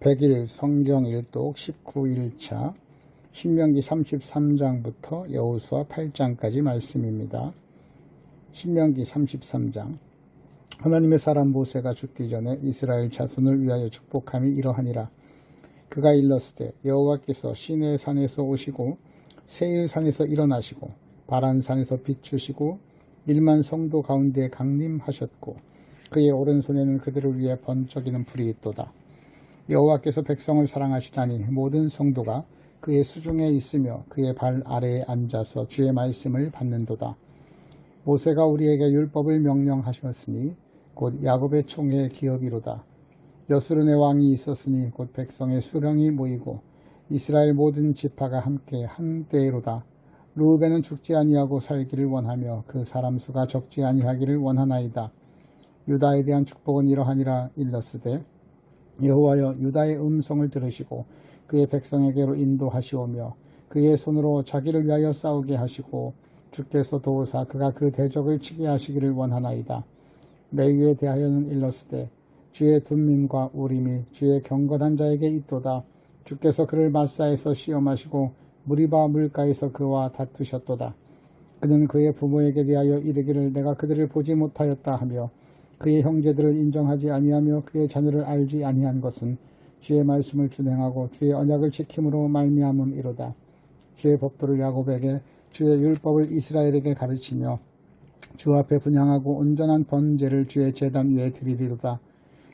100일 성경 일독 19일차 신명기 33장부터 여호수아 8장까지 말씀입니다. 신명기 33장. 하나님의 사람 모세가 죽기 전에 이스라엘 자손을 위하여 축복함이 이러하니라. 그가 일렀으되 여호와께서 시내 산에서 오시고 세일 산에서 일어나시고 바란 산에서 비추시고 1만 성도 가운데 강림하셨고 그의 오른손에는 그들을 위해 번쩍이는 불이 있도다. 여호와께서 백성을 사랑하시다니 모든 성도가 그의 수중에 있으며 그의 발 아래에 앉아서 주의 말씀을 받는도다. 모세가 우리에게 율법을 명령하셨으니 곧 야곱의 총의 기업이로다. 여수른의 왕이 있었으니 곧 백성의 수령이 모이고 이스라엘 모든 지파가 함께 한때로다. 르우벤은 죽지 아니하고 살기를 원하며 그 사람 수가 적지 아니하기를 원하나이다. 유다에 대한 축복은 이러하니라. 일렀으되 여호와여 유다의 음성을 들으시고 그의 백성에게로 인도하시오며 그의 손으로 자기를 위하여 싸우게 하시고 주께서 도우사 그가 그 대적을 치게 하시기를 원하나이다. 레위에 대하여는 일렀으되 주의 둔민과 우림이 주의 경건한 자에게 있도다. 주께서 그를 마사에서 시험하시고 무리바 물가에서 그와 다투셨도다. 그는 그의 부모에게 대하여 이르기를 내가 그들을 보지 못하였다 하며 그의 형제들을 인정하지 아니하며 그의 자녀를 알지 아니한 것은 주의 말씀을 준행하고 주의 언약을 지킴으로 말미암음이로다. 주의 법도를 야곱에게 주의 율법을 이스라엘에게 가르치며 주 앞에 분향하고 온전한 번제를 주의 제단 위에 드리리로다.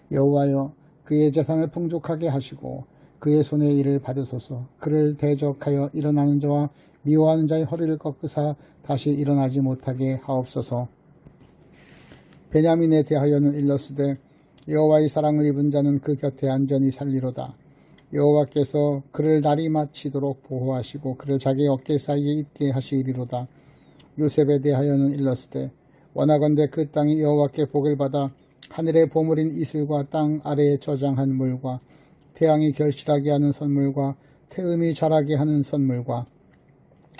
여호와여 그의 재산을 풍족하게 하시고 그의 손의 일을 받으소서. 그를 대적하여 일어나는 자와 미워하는 자의 허리를 꺾으사 다시 일어나지 못하게 하옵소서. 베냐민에 대하여는 일렀으되 여호와의 사랑을 입은 자는 그 곁에 안전히 살리로다. 여호와께서 그를 날이 마치도록 보호하시고 그를 자기 어깨 사이에 있게 하시리로다. 요셉에 대하여는 일렀으되 원하건대 그 땅이 여호와께 복을 받아 하늘의 보물인 이슬과 땅 아래에 저장한 물과 태양이 결실하게 하는 선물과 태음이 자라게 하는 선물과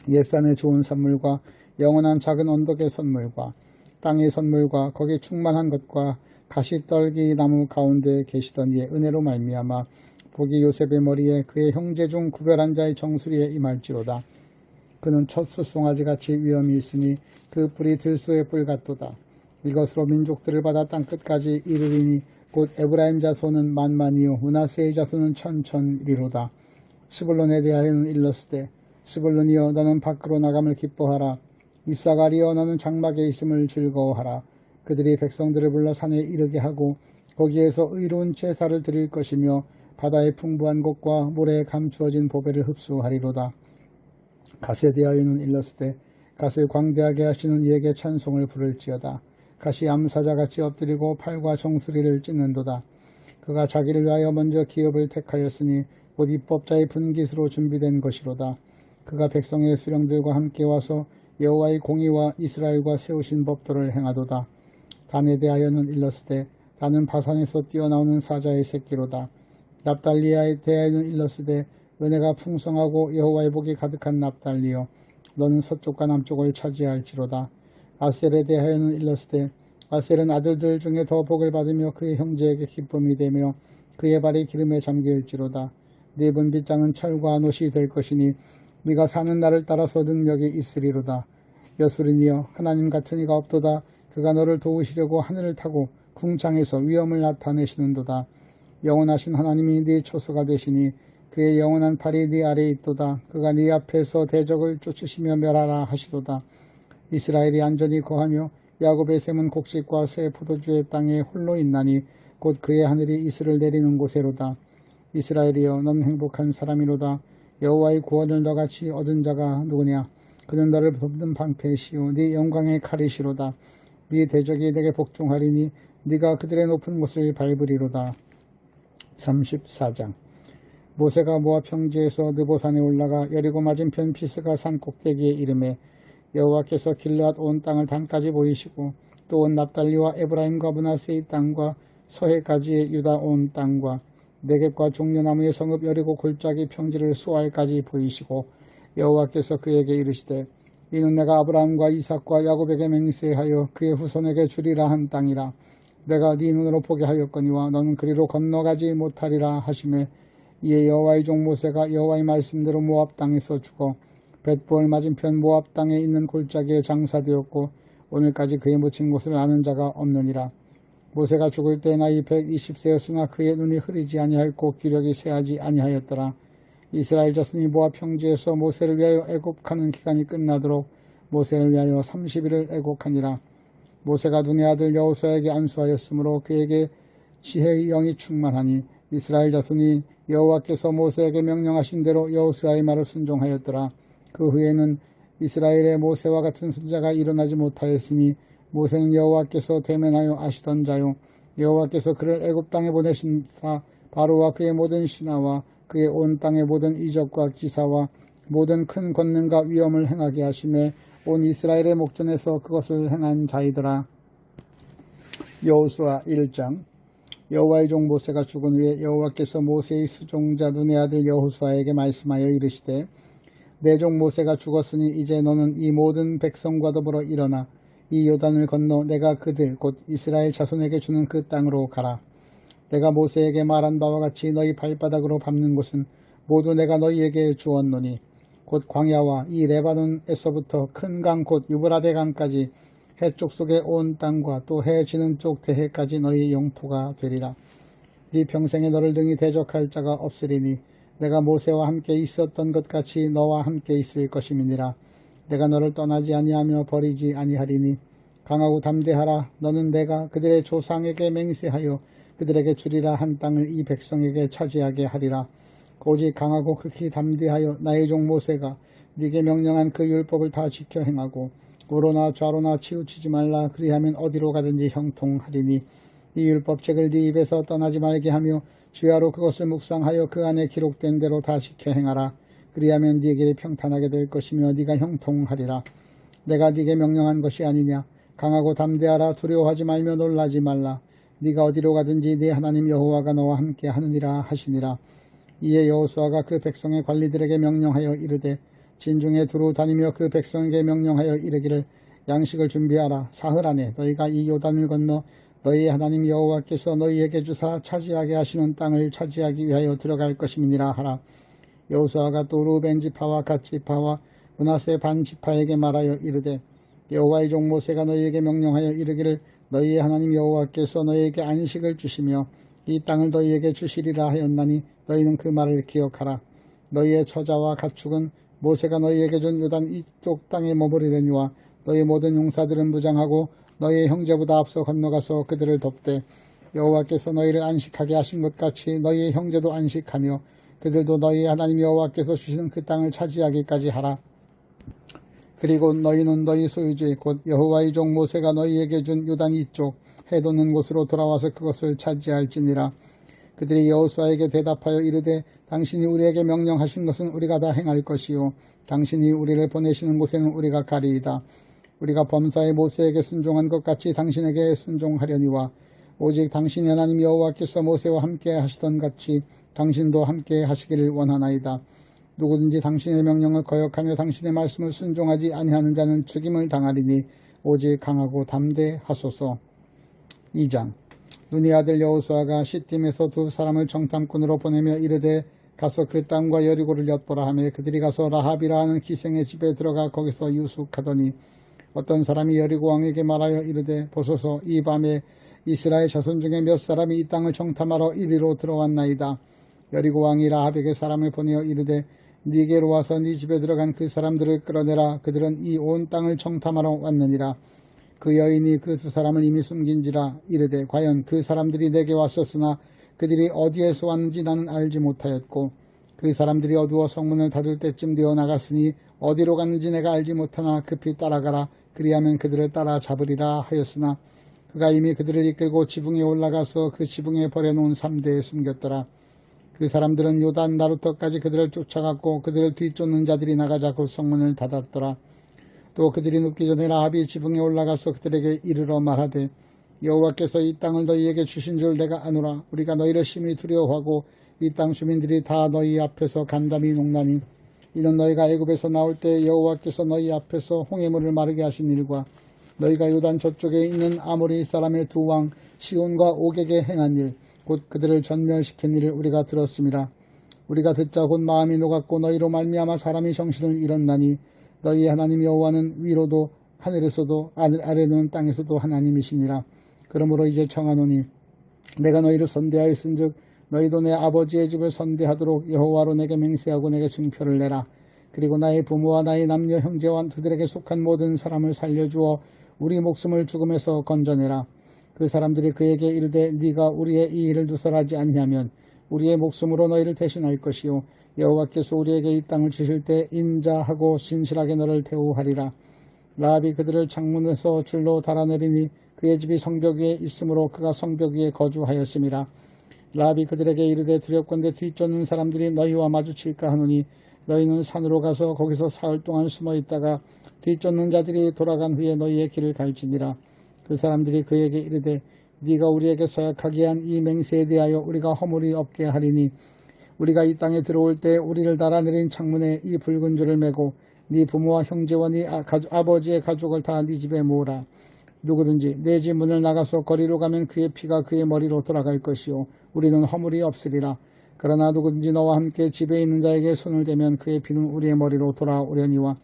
옛산의 좋은 선물과 영원한 작은 언덕의 선물과 땅의 선물과 거기 충만한 것과 가시떨기 나무 가운데 계시던 이의 은혜로 말미암아 복이 요셉의 머리에 그의 형제 중 구별한 자의 정수리에 임할지로다. 그는 첫 숫송아지같이 위엄이 있으니 그 뿔이 들소의 뿔 같도다. 이것으로 민족들을 받아 땅끝까지 이르리니 곧 에브라임 자손은 만만이요 므낫세의 자손은 천천이로다. 스불론에 대하여는 일렀으되 스불론이여 너는 밖으로 나감을 기뻐하라. 이사가리여 너는 장막에 있음을 즐거워하라. 그들이 백성들을 불러 산에 이르게 하고 거기에서 의로운 제사를 드릴 것이며 바다의 풍부한 곳과 모래에 감추어진 보배를 흡수하리로다. 갓에 대하여는 일렀으되 갓을 광대하게 하시는 이에게 찬송을 부를지어다. 갓이 암사자같이 엎드리고 팔과 정수리를 찢는도다. 그가 자기를 위하여 먼저 기업을 택하였으니 곧 입법자의 분깃으로 준비된 것이로다. 그가 백성의 수령들과 함께 와서 여호와의 공의와 이스라엘과 세우신 법도를 행하도다. 단에 대하여는 일렀으되 단은 바산에서 뛰어나오는 사자의 새끼로다. 납달리아에 대하여는 일렀으되 은혜가 풍성하고 여호와의 복이 가득한 납달리여 너는 서쪽과 남쪽을 차지할지로다. 아셀에 대하여는 일렀으되 아셀은 아들들 중에 더 복을 받으며 그의 형제에게 기쁨이 되며 그의 발이 기름에 잠길지로다. 네 분빗장은 철과 놋이 될 것이니 네가 사는 날을 따라서 능력이 있으리로다. 여수린이여 하나님 같은 이가 없도다. 그가 너를 도우시려고 하늘을 타고 궁창에서 위엄을 나타내시는도다. 영원하신 하나님이 네 초소가 되시니 그의 영원한 팔이 네 아래에 있도다. 그가 네 앞에서 대적을 쫓으시며 멸하라 하시도다. 이스라엘이 안전히 거하며 야곱의 샘은 곡식과 새 포도주의 땅에 홀로 있나니 곧 그의 하늘이 이슬을 내리는 곳에로다. 이스라엘이여 넌 행복한 사람이로다. 여호와의 구원을 너같이 얻은 자가 누구냐. 그는 너를 돕는 방패시오 네 영광의 칼이시로다. 네 대적이 내게 복종하리니 네가 그들의 높은 곳을 밟으리로다. 34장. 모세가 모압 평지에서 느보산에 올라가 여리고 맞은편 피스가 산 꼭대기에 이르매 여호와께서 길르앗 온 땅을 단까지 보이시고 또 온 납달리와 에브라임과 므낫세의 땅과 서해까지의 유다 온 땅과 네겝과 종려나무의 성읍 여리고 골짜기 평지를 수알까지 보이시고 여호와께서 그에게 이르시되 이는 내가 아브라함과 이삭과 야곱에게 맹세하여 그의 후손에게 주리라 한 땅이라. 내가 네 눈으로 보게 하였거니와 너는 그리로 건너가지 못하리라 하시매 이에 여호와의 종 모세가 여호와의 말씀대로 모압 땅에서 죽어 벳보을 맞은편 모압 땅에 있는 골짜기에 장사되었고 오늘까지 그의 묻힌 곳을 아는 자가 없느니라. 모세가 죽을 때 나이 120세였으나 그의 눈이 흐리지 아니하였고 기력이 쇠하지 아니하였더라. 이스라엘 자손이 모압 평지에서 모세를 위하여 애곡하는 기간이 끝나도록 모세를 위하여 30일을 애곡하니라. 모세가 눈의 아들 여호수아에게 안수하였으므로 그에게 지혜의 영이 충만하니 이스라엘 자손이 여호와께서 모세에게 명령하신 대로 여호수아의 말을 순종하였더라. 그 후에는 이스라엘의 모세와 같은 선자가 일어나지 못하였으니 모세는 여호와께서 대면하여 아시던 자요 여호와께서 그를 애굽 땅에 보내신사 바로와 그의 모든 신하와 그의 온 땅의 모든 이적과 기사와 모든 큰 권능과 위엄을 행하게 하심에 온 이스라엘의 목전에서 그것을 행한 자이더라. 여호수아 1장. 여호와의 종 모세가 죽은 후에 여호와께서 모세의 수종자 눈의 아들 여호수아에게 말씀하여 이르시되 내 종 모세가 죽었으니 이제 너는 이 모든 백성과 더불어 일어나 이 요단을 건너 내가 그들 곧 이스라엘 자손에게 주는 그 땅으로 가라. 내가 모세에게 말한 바와 같이 너희 발바닥으로 밟는 곳은 모두 내가 너희에게 주었노니 곧 광야와 이 레바논에서부터 큰 강 곧 유브라데 강까지 해쪽 속의 온 땅과 또 해 지는 쪽 대해까지 너희 영토가 되리라. 네 평생에 너를 능히 대적할 자가 없으리니 내가 모세와 함께 있었던 것 같이 너와 함께 있을 것임이니라. 내가 너를 떠나지 아니하며 버리지 아니하리니 강하고 담대하라. 너는 내가 그들의 조상에게 맹세하여 그들에게 주리라 한 땅을 이 백성에게 차지하게 하리라. 오직 강하고 극히 담대하여 나의 종 모세가 네게 명령한 그 율법을 다 지켜 행하고 우로나 좌로나 치우치지 말라. 그리하면 어디로 가든지 형통하리니 이 율법책을 네 입에서 떠나지 말게 하며 주야로 그것을 묵상하여 그 안에 기록된 대로 다 지켜 행하라. 그리하면 네 길이 평탄하게 될 것이며 네가 형통하리라. 내가 네게 명령한 것이 아니냐. 강하고 담대하라. 두려워하지 말며 놀라지 말라. 네가 어디로 가든지 네 하나님 여호와가 너와 함께 하느니라 하시니라. 이에 여호수아가 그 백성의 관리들에게 명령하여 이르되 진중에 두루 다니며 그 백성에게 명령하여 이르기를 양식을 준비하라. 사흘 안에 너희가 이 요단을 건너 너희의 하나님 여호와께서 너희에게 주사 차지하게 하시는 땅을 차지하기 위하여 들어갈 것임이니라 하라. 여호수아가 또 루벤 지파와 갓 지파와 므낫세 반 지파에게 말하여 이르되 여호와의 종 모세가 너희에게 명령하여 이르기를 너희의 하나님 여호와께서 너희에게 안식을 주시며 이 땅을 너희에게 주시리라 하였나니 너희는 그 말을 기억하라. 너희의 처자와 가축은 모세가 너희에게 준 요단 이쪽 땅에 머무르려니와 너희 모든 용사들은 무장하고 너희의 형제보다 앞서 건너가서 그들을 돕되 여호와께서 너희를 안식하게 하신 것 같이 너희의 형제도 안식하며 그들도 너희 하나님 여호와께서 주시는 그 땅을 차지하기까지 하라. 그리고 너희는 너희 소유지 곧 여호와의 종 모세가 너희에게 준 요단 이쪽 해 돋는 곳으로 돌아와서 그것을 차지할지니라. 그들이 여호수아에게 대답하여 이르되 당신이 우리에게 명령하신 것은 우리가 다 행할 것이요 당신이 우리를 보내시는 곳에는 우리가 가리이다. 우리가 범사의 모세에게 순종한 것 같이 당신에게 순종하려니와 오직 당신 하나님 여호와께서 모세와 함께 하시던 같이 당신도 함께 하시기를 원하나이다. 누구든지 당신의 명령을 거역하며 당신의 말씀을 순종하지 아니하는 자는 죽임을 당하리니 오직 강하고 담대하소서. 2장. 눈의 아들 여호수아가 시딤에서 두 사람을 정탐꾼으로 보내며 이르되 가서 그 땅과 여리고를 엿보라 하며 그들이 가서 라합이라 하는 기생의 집에 들어가 거기서 유숙하더니 어떤 사람이 여리고 왕에게 말하여 이르되 보소서 이 밤에 이스라엘 자손 중에 몇 사람이 이 땅을 정탐하러 이리로 들어왔나이다. 여리고 왕이 라합에게 사람을 보내어 이르되 네게로 와서 네 집에 들어간 그 사람들을 끌어내라. 그들은 이 온 땅을 정탐하러 왔느니라. 그 여인이 그 두 사람을 이미 숨긴지라. 이르되 과연 그 사람들이 내게 왔었으나 그들이 어디에서 왔는지 나는 알지 못하였고 그 사람들이 어두워 성문을 닫을 때쯤 되어 나갔으니 어디로 갔는지 내가 알지 못하나 급히 따라가라. 그리하면 그들을 따라 잡으리라 하였으나 그가 이미 그들을 이끌고 지붕에 올라가서 그 지붕에 버려놓은 삼대에 숨겼더라. 그 사람들은 요단 나루터까지 그들을 쫓아갔고 그들을 뒤쫓는 자들이 나가자 곧 성문을 닫았더라. 또 그들이 눕기 전에 라합이 지붕에 올라가서 그들에게 이르러 말하되 여호와께서 이 땅을 너희에게 주신 줄 내가 아노라. 우리가 너희를 심히 두려워하고 이 땅 주민들이 다 너희 앞에서 간담이 농나니 이는 너희가 애굽에서 나올 때 여호와께서 너희 앞에서 홍해물을 마르게 하신 일과 너희가 요단 저쪽에 있는 아모리 사람의 두 왕 시온과 옥에게 행한 일 곧 그들을 전멸시킨 일을 우리가 들었음이라. 우리가 듣자 곧 마음이 녹았고 너희로 말미암아 사람이 정신을 잃었나니 너희의 하나님 여호와는 위로도 하늘에서도 아래는 땅에서도 하나님이시니라. 그러므로 이제 청하노니 내가 너희를 선대하였은즉 너희도 내 아버지의 집을 선대하도록 여호와로 내게 맹세하고 내게 증표를 내라. 그리고 나의 부모와 나의 남녀 형제와 그들에게 속한 모든 사람을 살려주어 우리 목숨을 죽음에서 건져내라. 그 사람들이 그에게 이르되 네가 우리의 이 일을 누설하지 않냐면 우리의 목숨으로 너희를 대신할 것이요 여호와께서 우리에게 이 땅을 주실 때 인자하고 신실하게 너를 대우하리라. 라합이 그들을 창문에서 줄로 달아내리니 그의 집이 성벽 위에 있으므로 그가 성벽 위에 거주하였음이라. 라합이 그들에게 이르되 두렵건대 뒤쫓는 사람들이 너희와 마주칠까 하노니 너희는 산으로 가서 거기서 사흘 동안 숨어 있다가 뒤쫓는 자들이 돌아간 후에 너희의 길을 갈지니라. 그 사람들이 그에게 이르되 네가 우리에게 서약하게 한 이 맹세에 대하여 우리가 허물이 없게 하리니 우리가 이 땅에 들어올 때 우리를 달아내린 창문에 이 붉은 줄을 매고 네 부모와 형제와 네 아버지의 가족을 다 네 집에 모으라. 누구든지 내 집 문을 나가서 거리로 가면 그의 피가 그의 머리로 돌아갈 것이요 우리는 허물이 없으리라. 그러나 누구든지 너와 함께 집에 있는 자에게 손을 대면 그의 피는 우리의 머리로 돌아오려니와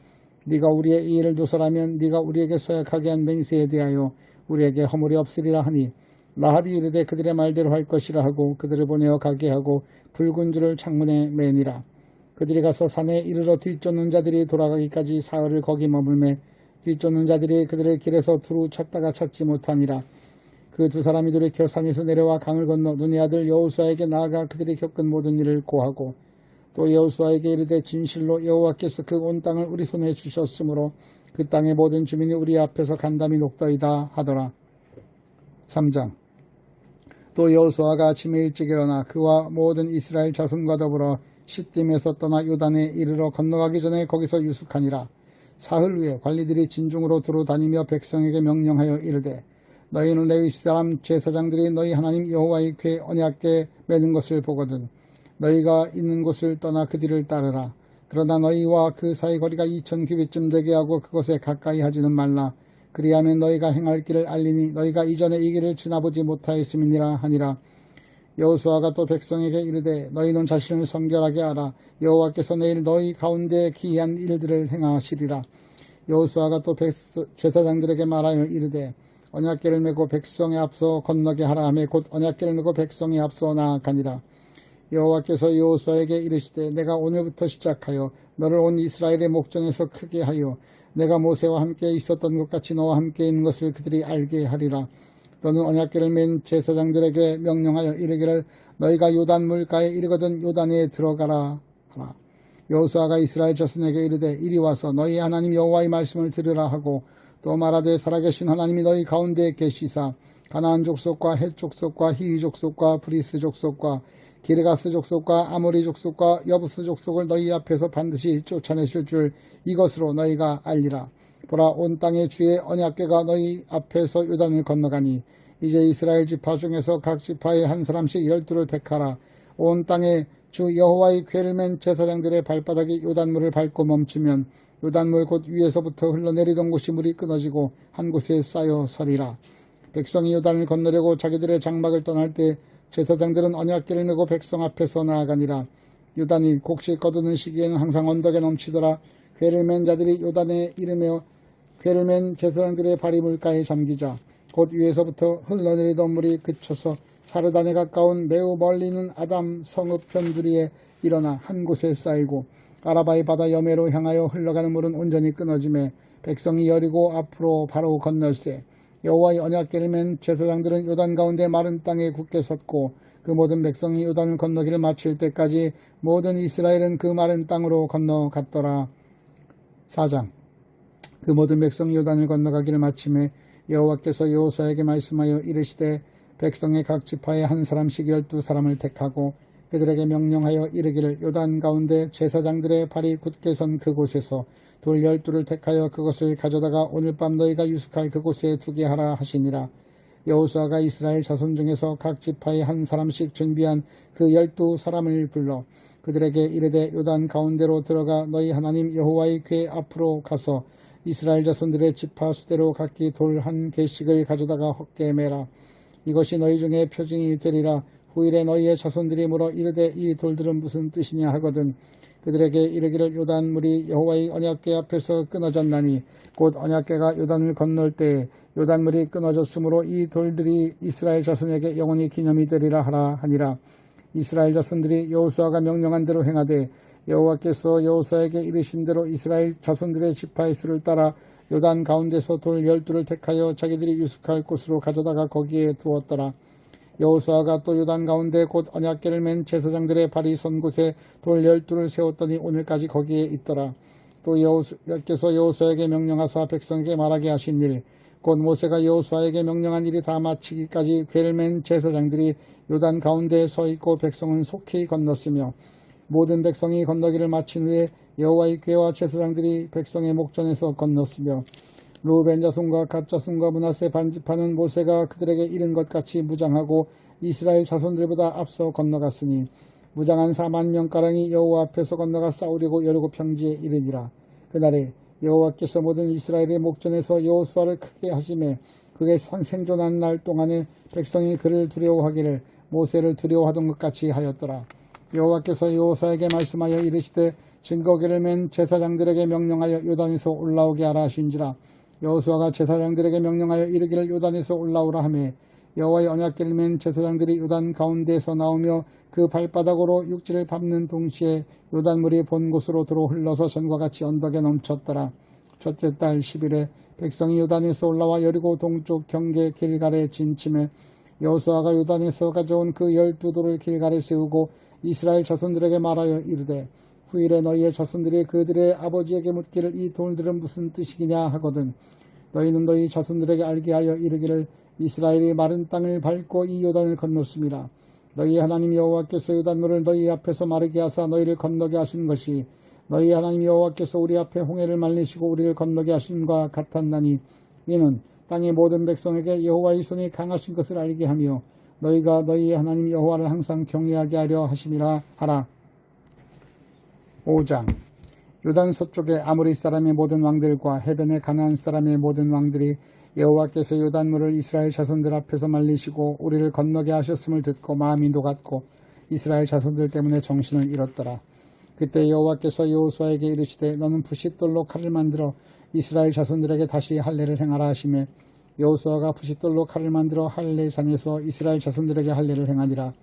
네가 우리의 이 일을 누설하면 네가 우리에게 서약하게 한 맹세에 대하여 우리에게 허물이 없으리라 하니 라합이 이르되 그들의 말대로 할 것이라 하고 그들을 보내어 가게 하고 붉은 줄을 창문에 매니라. 그들이 가서 산에 이르러 뒤쫓는 자들이 돌아가기까지 사흘을 거기 머물매 뒤쫓는 자들이 그들을 길에서 두루 찾다가 찾지 못하니라. 그 두 사람이 돌이켜 산에서 내려와 강을 건너 눈의 아들 여호수아에게 나아가 그들이 겪은 모든 일을 고하고 또 여호수아에게 이르되 진실로 여호와께서 그 온 땅을 우리 손에 주셨으므로 그 땅의 모든 주민이 우리 앞에서 간담이 녹더이다 하더라. 3장. 또 여호수아가 아침에 일찍 일어나 그와 모든 이스라엘 자손과 더불어 시딤에서 떠나 요단에 이르러 건너가기 전에 거기서 유숙하니라. 사흘 후에 관리들이 진중으로 두루 다니며 백성에게 명령하여 이르되 너희는 레위 사람 제사장들이 너희 하나님 여호와의 궤 언약궤 매는 것을 보거든 너희가 있는 곳을 떠나 그 뒤를 따르라. 그러나 너희와 그 사이 거리가 2000규빗쯤 되게 하고 그곳에 가까이 하지는 말라. 그리하면 너희가 행할 길을 알리니 너희가 이전에 이 길을 지나보지 못하였음이니라 하니라. 여호수아가 또 백성에게 이르되 너희는 자신을 성결하게 하라. 여호와께서 내일 너희 가운데 기이한 일들을 행하시리라. 여호수아가 또 제사장들에게 말하여 이르되 언약궤를 메고 백성에 앞서 건너게 하라 하매 곧 언약궤를 메고 백성에 앞서 나아가니라. 여호와께서 여호수아에게 이르시되 내가 오늘부터 시작하여 너를 온 이스라엘의 목전에서 크게 하여 내가 모세와 함께 있었던 것 같이 너와 함께 있는 것을 그들이 알게 하리라. 너는 언약궤를 맨 제사장들에게 명령하여 이르기를 너희가 요단 물가에 이르거든 요단에 들어가라 하라. 여호수아가 이스라엘 자손에게 이르되 이리 와서 너희 하나님 여호와의 말씀을 들으라 하고 또 말하되 살아계신 하나님이 너희 가운데 계시사 가나안 족속과 헷 족속과 히위 족속과 브리스 족속과 기르가스 족속과 아모리 족속과 여부스 족속을 너희 앞에서 반드시 쫓아내실 줄 이것으로 너희가 알리라. 보라 온 땅의 주의 언약궤가 너희 앞에서 요단을 건너가니 이제 이스라엘 지파 중에서 각 지파에 한 사람씩 12를 택하라. 온 땅에 주 여호와의 궤를 맨 제사장들의 발바닥이 요단물을 밟고 멈추면 요단물 곧 위에서부터 흘러내리던 곳이 물이 끊어지고 한 곳에 쌓여 서리라. 백성이 요단을 건너려고 자기들의 장막을 떠날 때 제사장들은 언약궤를 메고 백성 앞에서 나아가니라. 요단이 곡식 거두는 시기에는 항상 언덕에 넘치더라. 궤를 맨 자들이 요단에 이르며 궤를 맨 제사장들의 발이 물가에 잠기자 곧 위에서부터 흘러내리던 물이 그쳐서 사르단에 가까운 매우 멀리 있는 아담 성읍 변두리에 일어나 한 곳에 쌓이고 아라바의 바다 여매로 향하여 흘러가는 물은 온전히 끊어지매 백성이 여리고 앞으로 바로 건널세. 여호와의 언약궤를 맨 제사장들은 요단 가운데 마른 땅에 굳게 섰고 그 모든 백성이 요단을 건너기를 마칠 때까지 모든 이스라엘은 그 마른 땅으로 건너갔더라. 4장. 그 모든 백성이 요단을 건너가기를 마침에 여호와께서 여호수아에게 말씀하여 이르시되 백성의 각 지파에 한 사람씩 12사람을 택하고 그들에게 명령하여 이르기를 요단 가운데 제사장들의 발이 굳게 선 그곳에서 돌 12를 택하여 그것을 가져다가 오늘 밤 너희가 유숙할 그곳에 두게 하라 하시니라. 여호수아가 이스라엘 자손 중에서 각 지파에 한 사람씩 준비한 그 12사람을 불러 그들에게 이르되 요단 가운데로 들어가 너희 하나님 여호와의 궤 앞으로 가서 이스라엘 자손들의 지파 수대로 각기 돌 한 개씩을 가져다가 헛게 매라. 이것이 너희 중에 표징이 되리라. 후일에 너희의 자손들이 물어 이르되 이 돌들은 무슨 뜻이냐 하거든 그들에게 이르기를 요단물이 여호와의 언약궤 앞에서 끊어졌나니 곧 언약궤가 요단을 건널 때에 요단물이 끊어졌으므로 이 돌들이 이스라엘 자손에게 영원히 기념이 되리라 하라 하니라. 이스라엘 자손들이 여호수아가 명령한 대로 행하되 여호와께서 여호수아에게 이르신 대로 이스라엘 자손들의 지파의 수를 따라 요단 가운데서 돌 12를 택하여 자기들이 유숙할 곳으로 가져다가 거기에 두었더라. 여호수아가 또 요단 가운데 곧 언약궤를 맨 제사장들의 발이 선 곳에 돌 12를 세웠더니 오늘까지 거기에 있더라. 또 여호와께서 여호수아에게 명령하사 백성에게 말하게 하신 일 곧 모세가 여호수아에게 명령한 일이 다 마치기까지 궤를 맨 제사장들이 요단 가운데에 서 있고 백성은 속히 건넜으며 모든 백성이 건너기를 마친 후에 여호와의 궤와 제사장들이 백성의 목전에서 건넜으며 루벤 자손과 갓 자손과 므낫세 반지파는 모세가 그들에게 이른 것 같이 무장하고 이스라엘 자손들보다 앞서 건너갔으니 무장한 4만 명가량이 여호와 앞에서 건너가 싸우려고 여리고 평지에 이르니라. 그날에 여호와께서 모든 이스라엘의 목전에서 여호수아를 크게 하심에 그게 생존한 날 동안에 백성이 그를 두려워하기를 모세를 두려워하던 것 같이 하였더라. 여호와께서 여호수아에게 말씀하여 이르시되 증거궤를 맨 제사장들에게 명령하여 요단에서 올라오게 하라 하신지라. 여호수아가 제사장들에게 명령하여 이르기를 요단에서 올라오라 하며 여호와의 언약궤를 맨 제사장들이 요단 가운데에서 나오며 그 발바닥으로 육지를 밟는 동시에 요단물이 본 곳으로 도로 흘러서 전과 같이 언덕에 넘쳤더라. 첫째 달 10일에 백성이 요단에서 올라와 여리고 동쪽 경계 길갈에 진침해 여호수아가 요단에서 가져온 그 12돌을 길갈에 세우고 이스라엘 자손들에게 말하여 이르되 후일에 너희의 자손들이 그들의 아버지에게 묻기를 이 돌들은 무슨 뜻이냐 하거든 너희는 너희 자손들에게 알게 하여 이르기를 이스라엘이 마른 땅을 밟고 이 요단을 건넜습니다. 너희 하나님 여호와께서 요단물을 너희 앞에서 마르게 하사 너희를 건너게 하신 것이 너희 하나님 여호와께서 우리 앞에 홍해를 말리시고 우리를 건너게 하심과 같았나니 이는 땅의 모든 백성에게 여호와의 손이 강하신 것을 알게 하며 너희가 너희 하나님 여호와를 항상 경외하게 하려 하심이라 하라. 5장 요단 서쪽의 아모리 사람의 모든 왕들과 해변의 가나안 사람의 모든 왕들이 여호와께서 요단물을 이스라엘 자손들 앞에서 말리시고 우리를 건너게 하셨음을 듣고 마음이 녹았고 이스라엘 자손들 때문에 정신을 잃었더라. 그때 여호와께서 여호수아에게 이르시되 너는 부싯돌로 칼을 만들어 이스라엘 자손들에게 다시 할례를 행하라 하시매 여호수아가 부싯돌로 칼을 만들어 할례산에서 이스라엘 자손들에게 할례를 행하니라.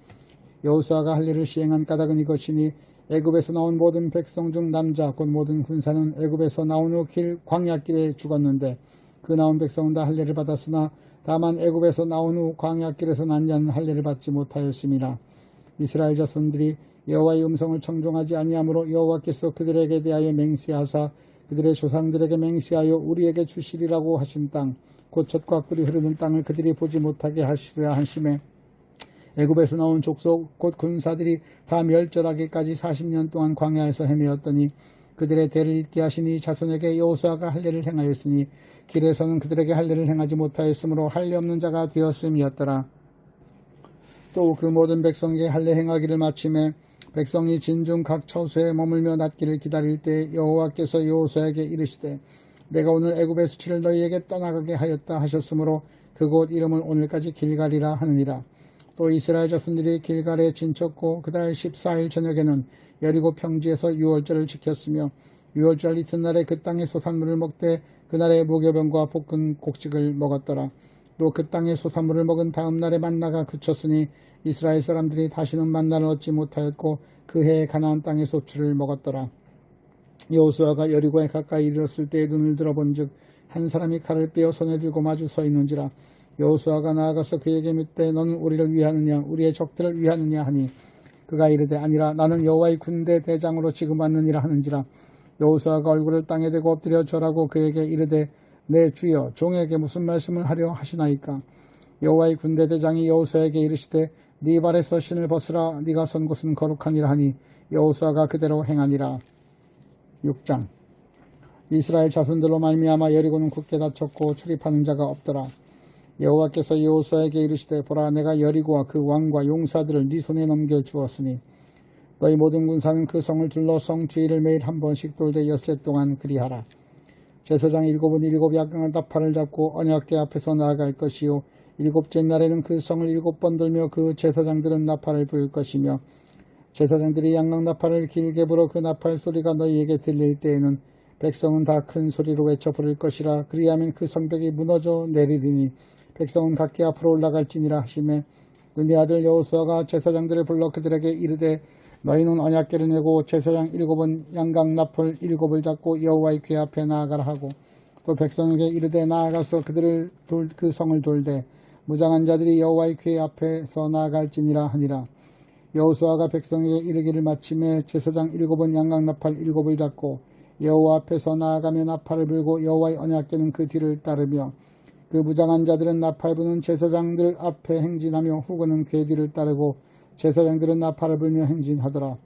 여호수아가 할례를 시행한 까닭은 이것이니 애굽에서 나온 모든 백성 중 남자 곧 모든 군사는 애굽에서 나온 후 광야길에 죽었는데 그 나온 백성은 다 할례를 받았으나 다만 애굽에서 나온 후 광야길에서 난 자는 할례를 받지 못하였음이라. 이스라엘 자손들이 여호와의 음성을 청종하지 아니하므로 여호와께서 그들에게 대하여 맹세하사 그들의 조상들에게 맹세하여 우리에게 주시리라고 하신 땅 곧 젖과 꿀이 흐르는 땅을 그들이 보지 못하게 하시리라 하심에 애굽에서 나온 족속 곧 군사들이 다 멸절하기까지 40년 동안 광야에서 헤매었더니 그들의 대를 잇게 하시니 자손에게 여호수아가 할례를 행하였으니 길에서는 그들에게 할례를 행하지 못하였으므로 할례 없는 자가 되었음이었더라. 또 그 모든 백성에게 할례 행하기를 마침에 백성이 진중 각 처소에 머물며 낫기를 기다릴 때 여호와께서 여호수아에게 이르시되 내가 오늘 애굽의 수치를 너희에게 떠나가게 하였다 하셨으므로 그곳 이름을 오늘까지 길갈이라 하느니라. 또 이스라엘 자손들이 길갈에 진쳤고 그달 14일 저녁에는 여리고 평지에서 유월절을 지켰으며 유월절 이튿날에 그 땅의 소산물을 먹되 그날에 무교병과 볶은 곡식을 먹었더라. 또 그 땅의 소산물을 먹은 다음 날에 만나가 그쳤으니 이스라엘 사람들이 다시는 만나를 얻지 못하였고 그 해에 가나안 땅의 소출을 먹었더라. 여호수아가 여리고에 가까이 이르렀을 때 눈을 들어본즉 한 사람이 칼을 빼어 손에 들고 마주 서 있는지라. 여호수아가 나아가서 그에게 묻되 너는 우리를 위하느냐 우리의 적들을 위하느냐 하니 그가 이르되 아니라 나는 여호와의 군대 대장으로 지금받느니라 하는지라. 여호수아가 얼굴을 땅에 대고 엎드려 절하고 그에게 이르되 내 주여 종에게 무슨 말씀을 하려 하시나이까. 여호와의 군대 대장이 여호수아에게 이르시되 네 발에서 신을 벗으라 네가 선 곳은 거룩하니라 하니 여호수아가 그대로 행하니라. 6장 이스라엘 자손들로 말미암아 여리고는 굳게 닫혔고 출입하는 자가 없더라. 여호와께서 여호수아에게 이르시되 보라 내가 여리고와 그 왕과 용사들을 네 손에 넘겨주었으니 너희 모든 군사는 그 성을 둘러 성 주위를 매일 한 번씩 돌되 엿새 동안 그리하라. 제사장 7은 7 약강한 나팔을 잡고 언약궤 앞에서 나아갈 것이요 일곱째 날에는 그 성을 7번 돌며 그 제사장들은 나팔을 불 것이며 제사장들이 양각 나팔을 길게 불어 그 나팔 소리가 너희에게 들릴 때에는 백성은 다 큰 소리로 외쳐 부를 것이라. 그리하면 그 성벽이 무너져 내리리니 백성은 각기 앞으로 올라갈지니라 하시매 눈의 아들 여호수아가 제사장들을 불러 그들에게 이르되 너희는 언약궤를 메고 제사장 7은 양각 나팔 7을 잡고 여호와의 궤 앞에 나아가라 하고 또 백성에게 이르되 나아가서 그 성을 돌되 무장한 자들이 여호와의 궤 앞에서 나아갈지니라 하니라. 여호수아가 백성에게 이르기를 마침에 제사장 7은 양각 나팔 7을 잡고 여호와 앞에서 나아가며 나팔을 불고 여호와의 언약궤는 그 뒤를 따르며 그 무장한 자들은 나팔 부는 제사장들 앞에 행진하며 후군은 궤 뒤를 따르고 제사장들은 나팔을 불며 행진하더라.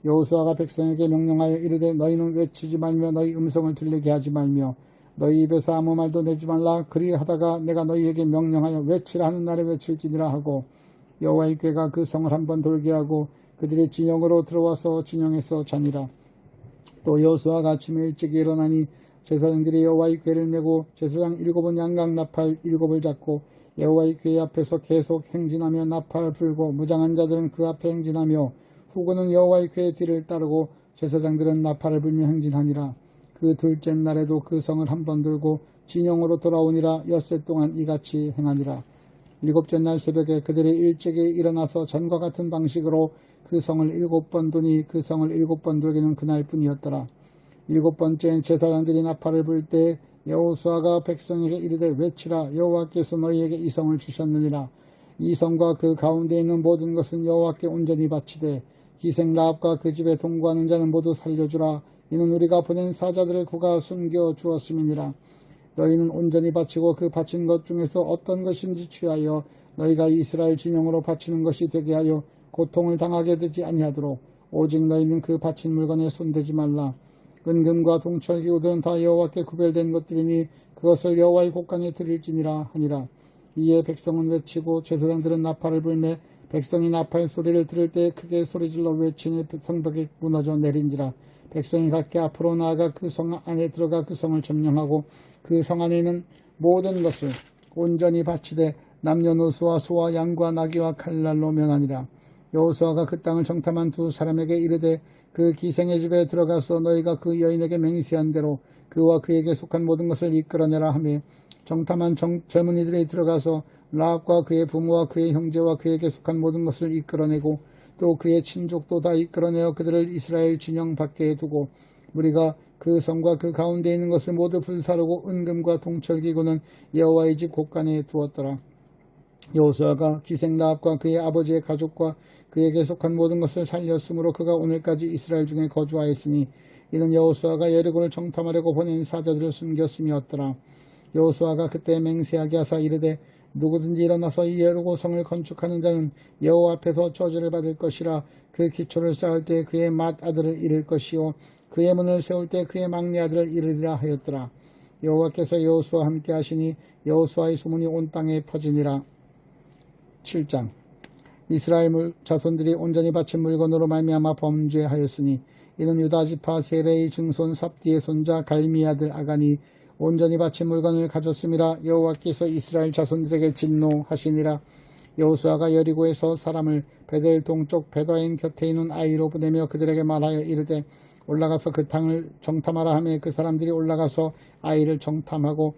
여호수아가 백성에게 명령하여 이르되 너희는 외치지 말며 너희 음성을 들리게 하지 말며 너희 입에서 아무 말도 내지 말라. 그리하다가 내가 너희에게 명령하여 외치라 하는 날에 외칠지니라 하고 여호와의 궤가 그 성을 한번 돌게 하고 그들이 진영으로 들어와서 진영에서 자니라. 또 여호수아가 아침에 일찍 일어나니 제사장들이 여호와의 궤를 메고 제사장 7은 양각 나팔 7을 잡고 여호와의 궤 앞에서 계속 행진하며 나팔을 불고 무장한 자들은 그 앞에 행진하며 후군은 여호와의 궤 뒤를 따르고 제사장들은 나팔을 불며 행진하니라. 그 둘째 날에도 그 성을 한번 돌고 진영으로 돌아오니라. 엿새 동안 이같이 행하니라. 일곱째 날 새벽에 그들이 일찍이 일어나서 전과 같은 방식으로 그 성을 7번 도니 그 성을 7번 돌기는 그날뿐이었더라. 7번째 제사장들이 나팔을 불 때 여호수아가 백성에게 이르되 외치라. 여호와께서 너희에게 이 성을 주셨느니라. 이 성과 그 가운데 있는 모든 것은 여호와께 온전히 바치되 기생 라합과 그 집에 동거하는 자는 모두 살려주라. 이는 우리가 보낸 사자들을 그가 숨겨 주었음이니라. 너희는 온전히 바치고 그 바친 것 중에서 어떤 것인지 취하여 너희가 이스라엘 진영으로 바치는 것이 되게 하여 고통을 당하게 되지 아니하도록 오직 너희는 그 바친 물건에 손대지 말라. 은금과 동철기구들은 다 여호와께 구별된 것들이니 그것을 여호와의 곳간에 드릴지니라 하니라. 이에 백성은 외치고 제사장들은 나팔을 불매 백성이 나팔 소리를 들을 때 크게 소리질러 외치니 성벽이 무너져 내린지라. 백성이 각기 앞으로 나아가 그 성 안에 들어가 그 성을 점령하고 그 성 안에 있는 모든 것을 온전히 바치되 남녀노소와 소와 양과 나귀와 칼날로 면하니라. 여호수아가 그 땅을 정탐한 두 사람에게 이르되 그 기생의 집에 들어가서 너희가 그 여인에게 맹세한 대로 그와 그에게 속한 모든 것을 이끌어내라 하며 정탐한 젊은이들이 들어가서 라합과 그의 부모와 그의 형제와 그에게 속한 모든 것을 이끌어내고 또 그의 친족도 다 이끌어내어 그들을 이스라엘 진영 밖에 두고 우리가 그 성과 그 가운데 있는 것을 모두 불사르고 은금과 동철기구는 여호와의 집 곳간에 두었더라. 여호수아가 기생 라합과 그의 아버지의 가족과 그에게 속한 모든 것을 살렸으므로 그가 오늘까지 이스라엘 중에 거주하였으니 이는 여호수아가 여리고를 정탐하려고 보낸 사자들을 숨겼음이었더라. 여호수아가 그때 맹세하게 하사 이르되 누구든지 일어나서 이 여리고 성을 건축하는 자는 여호와 앞에서 저주를 받을 것이라. 그 기초를 쌓을 때 그의 맏 아들을 잃을 것이요 그의 문을 세울 때 그의 막내 아들을 잃으리라 하였더라. 여호와께서 여호수아와 함께 하시니 여호수아의 소문이 온 땅에 퍼지니라. 7장 이스라엘 자손들이 온전히 바친 물건으로 말미암아 범죄하였으니 이는 유다 지파 세레의 증손 삽디의 손자 갈미 아들 아간이 온전히 바친 물건을 가졌음이라. 여호와께서 이스라엘 자손들에게 진노하시니라. 여호수아가 여리고에서 사람을 베델 동쪽 베다인 곁에 있는 아이로 보내며 그들에게 말하여 이르되 올라가서 그 땅을 정탐하라 하며 그 사람들이 올라가서 아이를 정탐하고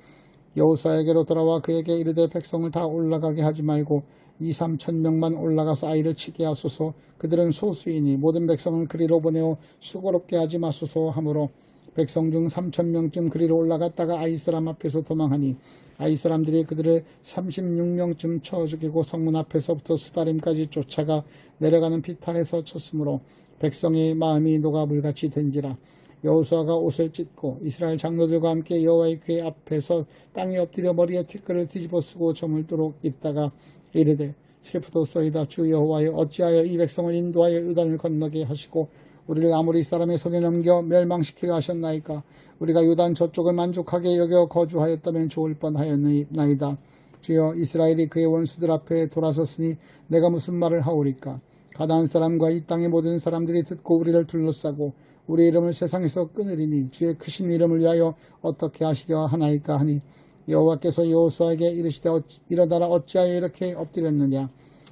여호수아에게로 돌아와 그에게 이르되 백성을 다 올라가게 하지 말고 2-3천 명만 올라가서 아이를 치게 하소서. 그들은 소수이니 모든 백성을 그리로 보내어 수고롭게 하지 마소서 하므로 백성 중 3,000명쯤 그리로 올라갔다가 아이 사람 앞에서 도망하니 아이 사람들이 그들을 36명쯤 쳐 죽이고 성문 앞에서부터 스바림까지 쫓아가 내려가는 피타에서 쳤으므로 백성의 마음이 녹아 물같이 된지라. 여호수아가 옷을 찢고 이스라엘 장로들과 함께 여호와의 궤 앞에서 땅에 엎드려 머리에 티끌을 뒤집어 쓰고 저물도록 있다가 이르되 슬프도소이다. 주 여호와여 어찌하여 이 백성을 인도하여 요단을 건너게 하시고 우리를 아모리 사람의 손에 넘겨 멸망시키려 하셨나이까. 우리가 요단 저쪽을 만족하게 여겨 거주하였다면 좋을 뻔하였나이다. 주여 이스라엘이 그의 원수들 앞에 돌아섰으니 내가 무슨 말을 하오리까. 가나안 사람과 이 땅의 모든 사람들이 듣고 우리를 둘러싸고 우리 이름을 세상에서 끊으리니 주의 크신 이름을 위하여 어떻게 하시려 하나이까 하니 여호와께서 여호수아에게 이르시되 일어나라 어찌하여 이렇게 엎드렸느냐.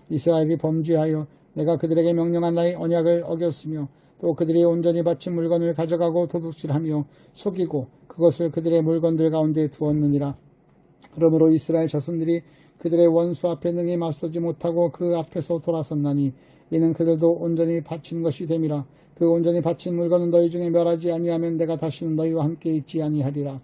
이스라엘이 범죄하여 내가 그들에게 명령한 나의 언약을 어겼으며 또 그들이 온전히 바친 물건을 가져가고 도둑질하며 속이고 그것을 그들의 물건들 가운데 두었느니라. 그러므로 이스라엘 자손들이 그들의 원수 앞에 능히 맞서지 못하고 그 앞에서 돌아섰나니 이는 그들도 온전히 바친 것이 됨이라. 그 온전히 바친 물건은 너희 중에 멸하지 아니하면 내가 다시는 너희와 함께 있지 아니하리라.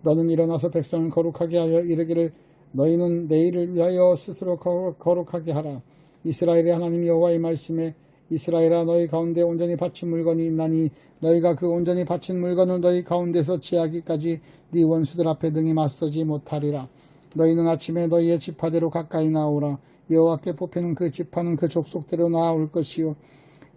너는 일어나서 백성을 거룩하게 하여 이르기를 너희는 내일을 위하여 스스로 거룩하게 하라. 이스라엘의 하나님 여호와의 말씀에 이스라엘아 너희 가운데 온전히 바친 물건이 있나니 너희가 그 온전히 바친 물건을 너희 가운데서 취하기까지 네 원수들 앞에 능히 맞서지 못하리라. 너희는 아침에 너희의 지파대로 가까이 나오라. 여호와께 뽑히는 그 지파는 그 족속대로 나올 것이요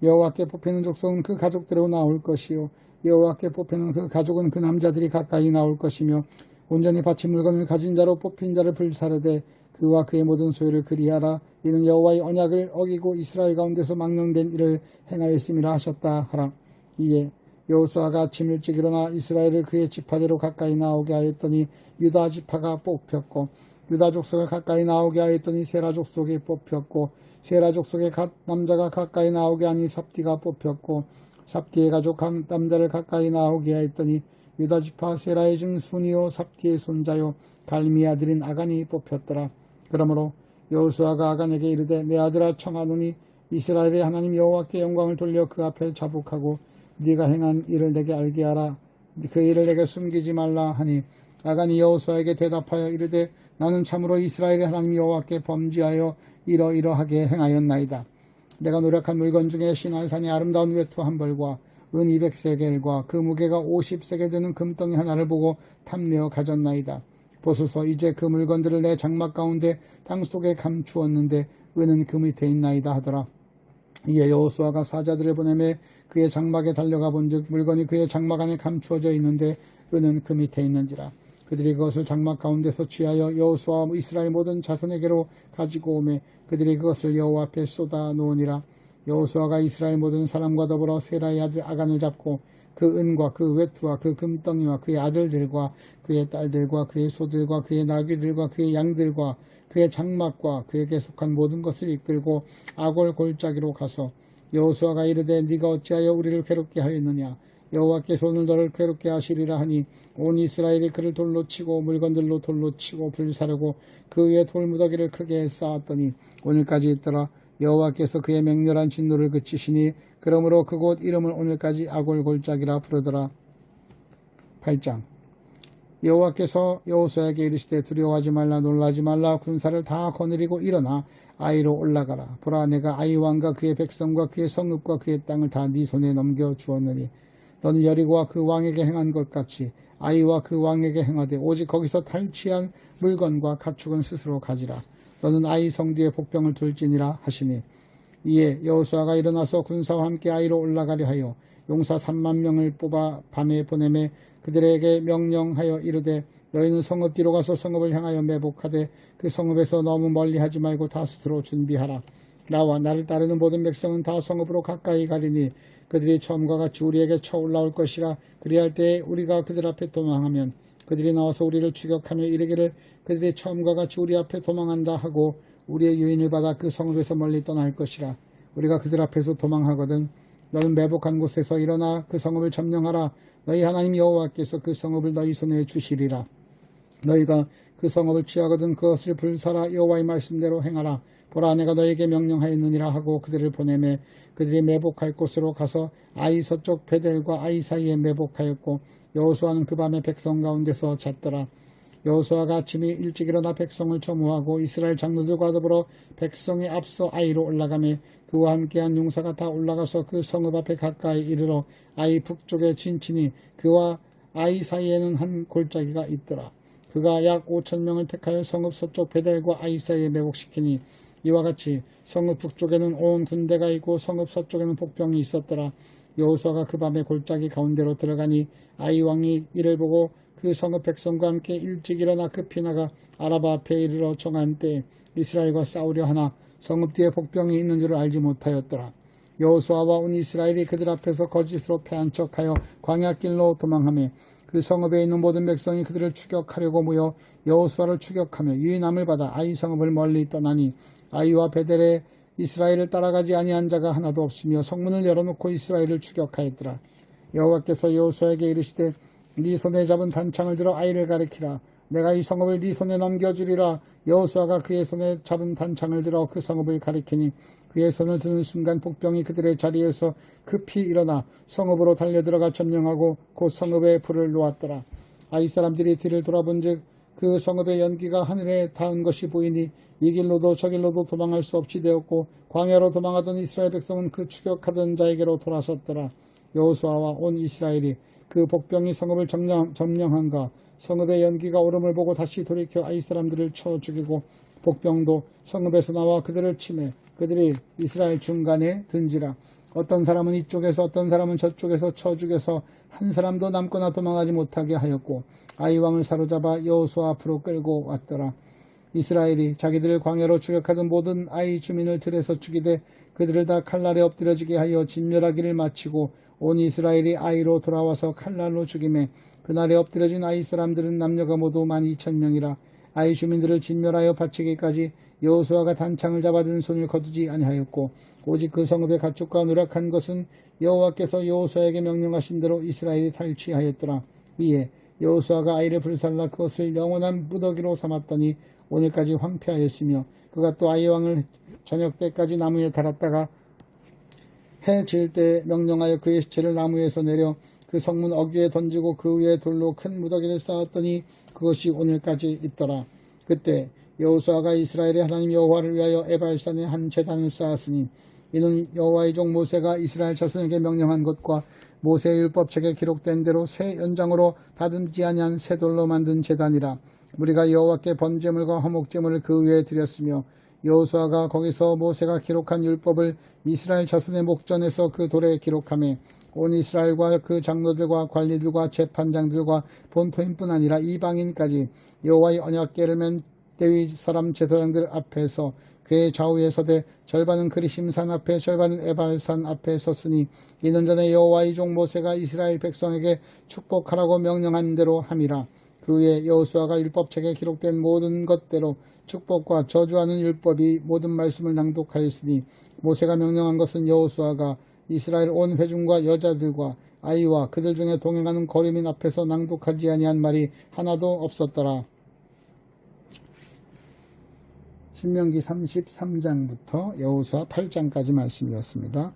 여호와께 뽑히는 족속은 그 가족대로 나올 것이요 여호와께 뽑히는 그 가족은 그 남자들이 가까이 나올 것이며 온전히 바친 물건을 가진 자로 뽑힌 자를 불사르되 그와 그의 모든 소유를 그리하라. 이는 여호와의 언약을 어기고 이스라엘 가운데서 망령된 일을 행하였음이라 하셨다 하라. 이에 여호수아가 아침 일찍 일어나 이스라엘을 그의 지파대로 가까이 나오게 하였더니 유다 지파가 뽑혔고 유다 족속을 가까이 나오게 하였더니 세라 족속이 뽑혔고 세라 족속의 남자가 가까이 나오게 하니 삽디가 뽑혔고 삽디의 가족 남자를 가까이 나오게 하였더니 유다 지파 세라의 증손이요 삽디의 손자요 갈미 아들인 아간이 뽑혔더라. 그러므로 여호수아가 아간에게 이르되 내 아들아 청하노니 이스라엘의 하나님 여호와께 영광을 돌려 그 앞에 자복하고 네가 행한 일을 내게 알게 하라. 그 일을 내게 숨기지 말라 하니 아간이 여호수아에게 대답하여 이르되 나는 참으로 이스라엘의 하나님 여호와께 범죄하여 이러이러하게 행하였나이다. 내가 노력한 물건 중에 시날산의 아름다운 외투 한 벌과 은 200세겔과 그 무게가 50세겔 되는 금덩이 하나를 보고 탐내어 가졌나이다. 보소서 이제 그 물건들을 내 장막 가운데 땅 속에 감추었는데 은은 그 밑에 있나이다 하더라. 이에 여호수아가 사자들을 보내매 그의 장막에 달려가 본즉 물건이 그의 장막 안에 감추어져 있는데 은은 그 밑에 있는지라. 그들이 그것을 장막 가운데서 취하여 여호수아와 이스라엘 모든 자손에게로 가지고 오매 그들이 그것을 여호와 앞에 쏟아 놓으니라. 여호수아가 이스라엘 모든 사람과 더불어 세라의 아들 아간을 잡고 그 은과 그 외투와 그 금덩이와 그의 아들들과 그의 딸들과 그의 소들과 그의 나귀들과 그의 양들과 그의 장막과 그에게 속한 모든 것을 이끌고 아골 골짜기로 가서 여호수아가 이르되 네가 어찌하여 우리를 괴롭게 하였느냐. 여호와께서 오늘 너를 괴롭게 하시리라 하니 온 이스라엘이 그를 돌로 치고 물건들로 돌로 치고 불사르고 그 위에 돌무더기를 크게 쌓았더니 오늘까지 있더라. 여호와께서 그의 맹렬한 진노를 그치시니 그러므로 그곳 이름을 오늘까지 아골 골짜기라 부르더라. 8장. 여호와께서 여호수아에게 이르시되 두려워하지 말라 놀라지 말라 군사를 다 거느리고 일어나 아이로 올라가라. 보라 내가 아이 왕과 그의 백성과 그의 성읍과 그의 땅을 다 네 손에 넘겨 주었느니 너는 여리고와 그 왕에게 행한 것 같이 아이와 그 왕에게 행하되 오직 거기서 탈취한 물건과 가축은 스스로 가지라. 너는 아이 성뒤에 복병을 둘지니라 하시니 이에 여호수아가 일어나서 군사와 함께 아이로 올라가려 하여 용사 3만 명을 뽑아 밤에 보내매 그들에게 명령하여 이르되 너희는 성읍 뒤로 가서 성읍을 향하여 매복하되 그 성읍에서 너무 멀리 하지 말고 다스트로 준비하라. 나와 나를 따르는 모든 백성은 다 성읍으로 가까이 가리니 그들이 처음과 같이 우리에게 쳐 올라올 것이라. 그리할 때에 우리가 그들 앞에 도망하면 그들이 나와서 우리를 추격하며 이르기를 그들이 처음과 같이 우리 앞에 도망한다 하고 우리의 유인을 받아 그 성읍에서 멀리 떠날 것이라. 우리가 그들 앞에서 도망하거든 너는 매복한 곳에서 일어나 그 성읍을 점령하라. 너희 하나님 여호와께서 그 성읍을 너희 손에 주시리라. 너희가 그 성읍을 취하거든 그것을 불사라. 여호와의 말씀대로 행하라. 보라 내가 너희에게 명령하였느니라 하고 그들을 보내매 그들이 매복할 곳으로 가서 아이 서쪽 베델과 아이 사이에 매복하였고 여호수아는 그 밤에 백성 가운데서 잤더라. 여호수아가 아침에 일찍 일어나 백성을 점호하고 이스라엘 장로들과 더불어 백성에 앞서 아이로 올라가매 그와 함께한 용사가 다 올라가서 그 성읍 앞에 가까이 이르러 아이 북쪽에 진치니 그와 아이 사이에는 한 골짜기가 있더라. 그가 약 5,000명을 택하여 성읍 서쪽 베델과 아이 사이에 매복시키니 이와 같이 성읍 북쪽에는 온 군대가 있고 성읍 서쪽에는 복병이 있었더라. 여호수아가 그 밤에 골짜기 가운데로 들어가니 아이 왕이 이를 보고 그 성읍 백성과 함께 일찍 일어나 급히 나가 아라바 앞에 이르러 정한 때에 이스라엘과 싸우려 하나 성읍 뒤에 복병이 있는 줄 알지 못하였더라. 여호수아와 온 이스라엘이 그들 앞에서 거짓으로 패한 척하여 광야길로 도망하며 그 성읍에 있는 모든 백성이 그들을 추격하려고 모여 여호수아를 추격하며 유인함을 받아 아이 성읍을 멀리 떠나니 아이와 베델에 이스라엘을 따라가지 아니한 자가 하나도 없으며 성문을 열어놓고 이스라엘을 추격하였더라. 여호와께서 여호수아에게 이르시되 네 손에 잡은 단창을 들어 아이를 가리키라. 내가 이 성읍을 네 손에 넘겨주리라. 여호수아가 그의 손에 잡은 단창을 들어 그 성읍을 가리키니 그의 손을 드는 순간 복병이 그들의 자리에서 급히 일어나 성읍으로 달려들어가 점령하고 곧 성읍에 불을 놓았더라. 아이 사람들이 뒤를 돌아본즉 그 성읍의 연기가 하늘에 닿은 것이 보이니 이 길로도 저 길로도 도망할 수 없이 되었고 광야로 도망하던 이스라엘 백성은 그 추격하던 자에게로 돌아섰더라. 여호수아와 온 이스라엘이 그 복병이 성읍을 점령한가 성읍의 연기가 오름을 보고 다시 돌이켜 아이 사람들을 쳐 죽이고 복병도 성읍에서 나와 그들을 치매 그들이 이스라엘 중간에 든지라. 어떤 사람은 이쪽에서 어떤 사람은 저쪽에서 쳐 죽여서 한 사람도 남거나 도망하지 못하게 하였고 아이 왕을 사로잡아 여호수아 앞으로 끌고 왔더라. 이스라엘이 자기들을 광야로 추격하던 모든 아이 주민을 들에서 죽이되 그들을 다 칼날에 엎드려지게 하여 진멸하기를 마치고 온 이스라엘이 아이로 돌아와서 칼날로 죽임에 그날에 엎드려진 아이 사람들은 남녀가 모두 12,000명이라. 아이 주민들을 진멸하여 바치기까지 여호수아가 단창을 잡아든 손을 거두지 아니하였고 오직 그 성읍의 가축과 누락한 것은 여호와께서 여호수아에게 명령하신 대로 이스라엘이 탈취하였더라. 이에 여호수아가 아이를 불살라 그것을 영원한 무더기로 삼았더니 오늘까지 황폐하였으며 그가 또 아이 왕을 저녁 때까지 나무에 달았다가 해 질 때 명령하여 그의 시체를 나무에서 내려 그 성문 어귀에 던지고 그 위에 돌로 큰 무더기를 쌓았더니 그것이 오늘까지 있더라. 그때 여호수아가 이스라엘의 하나님 여호와를 위하여 에발산에 한 제단을 쌓았으니 이는 여호와의 종 모세가 이스라엘 자손에게 명령한 것과 모세의 율법책에 기록된 대로 새 연장으로 다듬지 아니한 새 돌로 만든 제단이라. 우리가 여호와께 번제물과 화목제물을 그 위에 드렸으며 여호수아가 거기서 모세가 기록한 율법을 이스라엘 자손의 목전에서 그 돌에 기록하며 온 이스라엘과 그 장로들과 관리들과 재판장들과 본토인뿐 아니라 이방인까지 여호와의 언약궤를 맨 레위 사람 제사장들 앞에서 그의 좌우에 서되 절반은 그리심산 앞에 절반은 에발산 앞에 섰으니 이는 전에 여호와의 종 모세가 이스라엘 백성에게 축복하라고 명령한 대로 함이라. 그 후에 여호수아가 율법책에 기록된 모든 것대로 축복과 저주하는 율법이 모든 말씀을 낭독하였으니 모세가 명령한 것은 여호수아가 이스라엘 온 회중과 여자들과 아이와 그들 중에 동행하는 거류민 앞에서 낭독하지 아니한 말이 하나도 없었더라. 신명기 33장부터 여호수아 8장까지 말씀이었습니다.